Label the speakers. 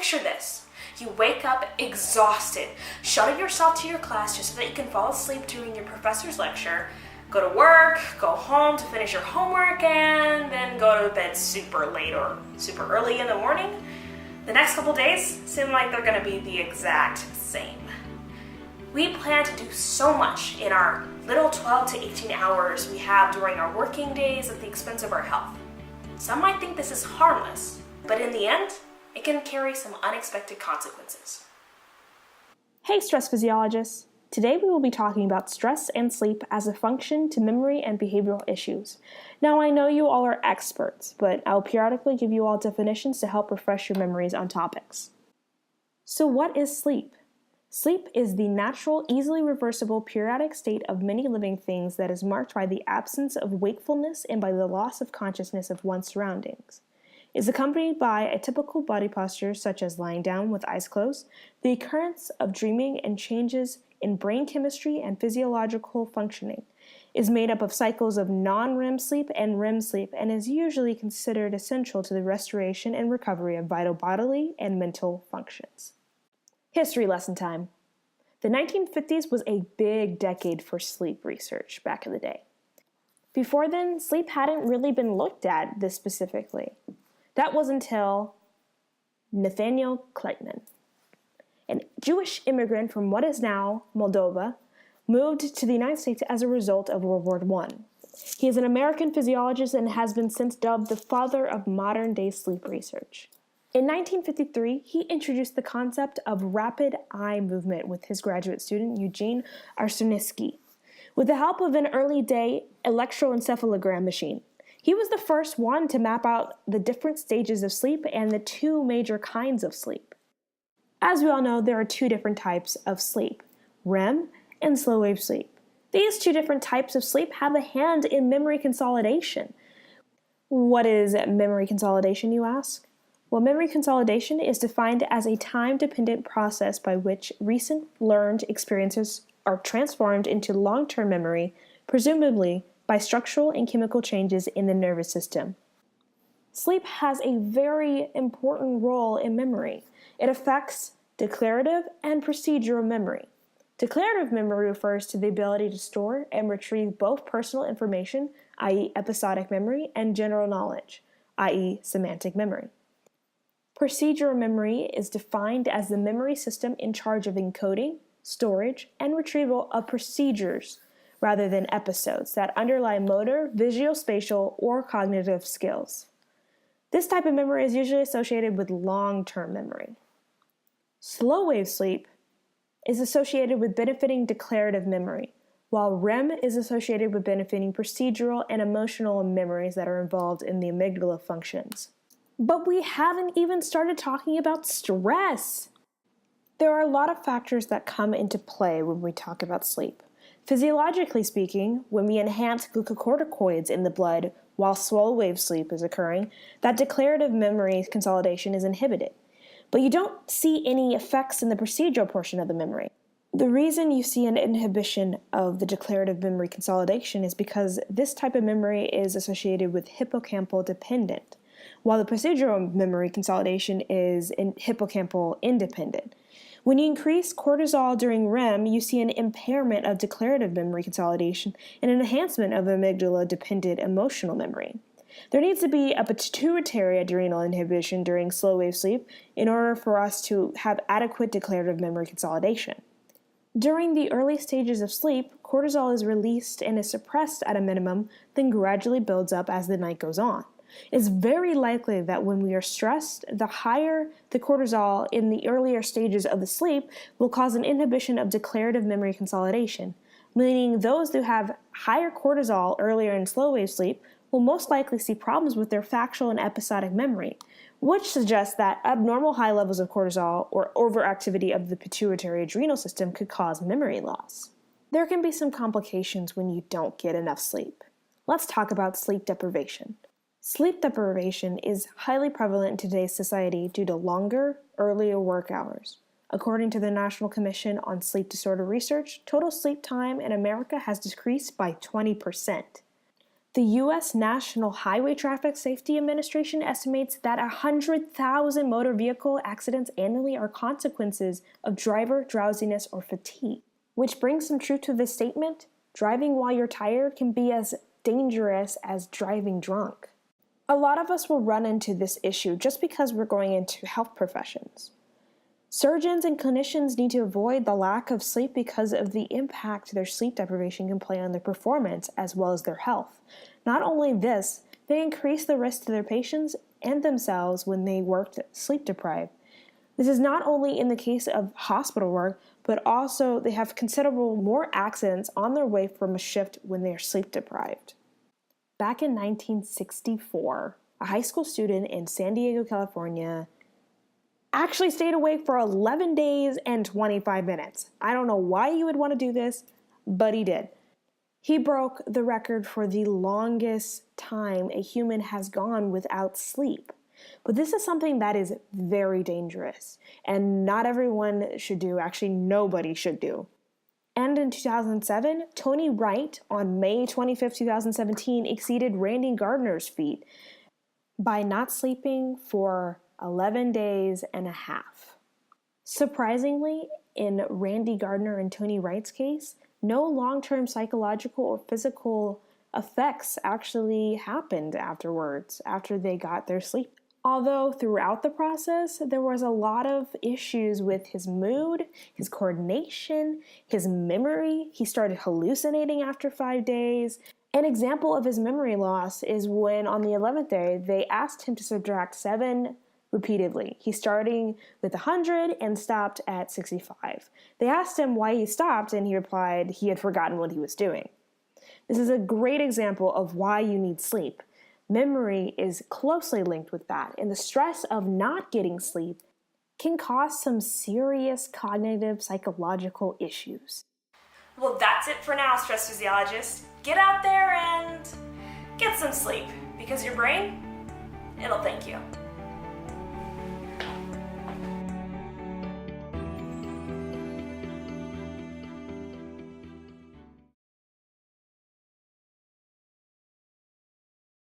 Speaker 1: picture this. You wake up exhausted, shutting yourself to your class just so that you can fall asleep during your professor's lecture, go to work, go home to finish your homework, and then go to bed super late or super early in the morning. The next couple days seem like they're going to be the exact same. We plan to do so much in our little 12 to 18 hours we have during our working days at the expense of our health. Some might think this is harmless, but in the end, it can carry some unexpected consequences.
Speaker 2: Hey, stress physiologists! Today we will be talking about stress and sleep as a function to memory and behavioral issues. Now, I know you all are experts, but I'll periodically give you all definitions to help refresh your memories on topics. So what is sleep? Sleep is the natural, easily reversible, periodic state of many living things that is marked by the absence of wakefulness and by the loss of consciousness of one's surroundings. It is accompanied by a typical body posture such as lying down with eyes closed, the occurrence of dreaming, and changes in brain chemistry and physiological functioning. It is made up of cycles of non-REM sleep and REM sleep and is usually considered essential to the restoration and recovery of vital bodily and mental functions. History lesson time. The 1950s was a big decade for sleep research back in the day. Before then, sleep hadn't really been looked at this specifically. That was until Nathaniel Kleitman, a Jewish immigrant from what is now Moldova, moved to the United States as a result of World War I. He is an American physiologist and has been since dubbed the father of modern-day sleep research. In 1953, he introduced the concept of rapid eye movement with his graduate student, Eugene Arseniski, with the help of an early-day electroencephalogram machine. He was the first one to map out the different stages of sleep and the two major kinds of sleep. As we all know, there are two different types of sleep, REM and slow-wave sleep. These two different types of sleep have a hand in memory consolidation. What is memory consolidation, you ask? Well, memory consolidation is defined as a time-dependent process by which recent learned experiences are transformed into long-term memory, presumably by structural and chemical changes in the nervous system. Sleep has a very important role in memory. It affects declarative and procedural memory. Declarative memory refers to the ability to store and retrieve both personal information, i.e. episodic memory, and general knowledge, i.e. semantic memory. Procedural memory is defined as the memory system in charge of encoding, storage, and retrieval of procedures rather than episodes that underlie motor, visuospatial, or cognitive skills. This type of memory is usually associated with long-term memory. Slow-wave sleep is associated with benefiting declarative memory, while REM is associated with benefiting procedural and emotional memories that are involved in the amygdala functions. But we haven't even started talking about stress. There are a lot of factors that come into play when we talk about sleep. Physiologically speaking, when we enhance glucocorticoids in the blood while slow-wave sleep is occurring, that declarative memory consolidation is inhibited. But you don't see any effects in the procedural portion of the memory. The reason you see an inhibition of the declarative memory consolidation is because this type of memory is associated with hippocampal dependent, while the procedural memory consolidation is hippocampal independent. When you increase cortisol during REM, you see an impairment of declarative memory consolidation and an enhancement of amygdala-dependent emotional memory. There needs to be a pituitary adrenal inhibition during slow-wave sleep in order for us to have adequate declarative memory consolidation. During the early stages of sleep, cortisol is released and is suppressed at a minimum, then gradually builds up as the night goes on. It's very likely that when we are stressed, the higher the cortisol in the earlier stages of the sleep will cause an inhibition of declarative memory consolidation, meaning those who have higher cortisol earlier in slow-wave sleep will most likely see problems with their factual and episodic memory, which suggests that abnormal high levels of cortisol or overactivity of the pituitary adrenal system could cause memory loss. There can be some complications when you don't get enough sleep. Let's talk about sleep deprivation. Sleep deprivation is highly prevalent in today's society due to longer, earlier work hours. According to the National Commission on Sleep Disorder Research, total sleep time in America has decreased by 20%. The U.S. National Highway Traffic Safety Administration estimates that 100,000 motor vehicle accidents annually are consequences of driver drowsiness or fatigue. Which brings some truth to this statement: driving while you're tired can be as dangerous as driving drunk. A lot of us will run into this issue just because we're going into health professions. Surgeons and clinicians need to avoid the lack of sleep because of the impact their sleep deprivation can play on their performance as well as their health. Not only this, they increase the risk to their patients and themselves when they work sleep deprived. This is not only in the case of hospital work, but also they have considerable more accidents on their way from a shift when they are sleep deprived. Back in 1964, a high school student in San Diego, California, actually stayed awake for 11 days and 25 minutes. I don't know why you would want to do this, but he did. He broke the record for the longest time a human has gone without sleep. But this is something that is very dangerous, and not everyone should do. Actually, nobody should do. And in 2007, Tony Wright, on May 25, 2017, exceeded Randy Gardner's feat by not sleeping for 11 days and a half. Surprisingly, in Randy Gardner and Tony Wright's case, no long-term psychological or physical effects actually happened afterwards, after they got their sleep. Although throughout the process, there was a lot of issues with his mood, his coordination, his memory. He started hallucinating after 5 days. An example of his memory loss is when on the 11th day, they asked him to subtract 7 repeatedly. He starting with 100 and stopped at 65. They asked him why he stopped, and he replied he had forgotten what he was doing. This is a great example of why you need sleep. Memory is closely linked with that, and the stress of not getting sleep can cause some serious cognitive psychological issues.
Speaker 1: Well, that's it for now, stress physiologists. Get out there and get some sleep, because your brain, it'll thank you.